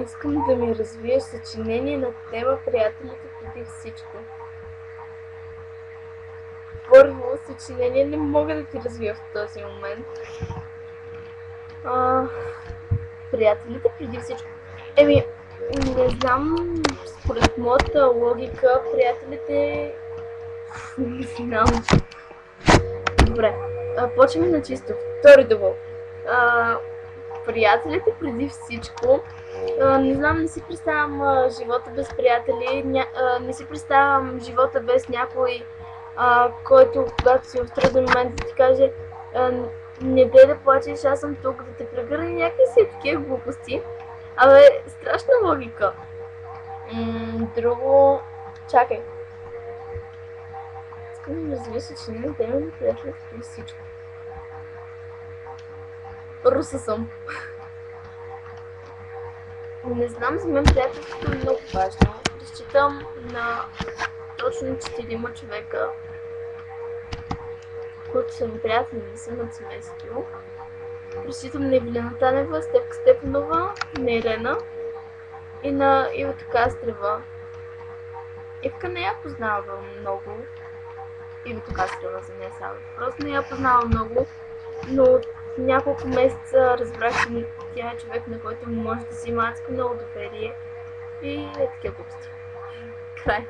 Искам да ми развиеш съчинение на тема приятелите преди всичко. Първо, съчинение не мога да ти развия в този момент. Приятелите преди всичко. Не знам, според моята логика, приятелите... Не знам. Добре, почваме на чисто. Втори дъбъл. Приятелите преди всичко. Не знам, не си представям живота без приятели, не си представям живота без някой, който, когато си в труден момент, да ти каже не дей да плачеш, аз съм тук, да те прегърне, някакви си такива глупости. Страшна логика. Друго... Чакай. Искам да развия съчинение, да имам приятели преди всичко. Руса съм. Не знам, за мен приятелството е много важно. Разчитам на точно 4 човека, които са ми приятели, не са на семейство. Разчитам на Евелина Танева, Стефка Стефанова, на Елена и на Ивета Кастрева. Ивка не я познавам много. Ивета Кастрева за нея само. Просто не я познавам много, но от няколко месеца разбрах, че тя е човек, на който може да си има адско много доверие и е такива глупости. Край.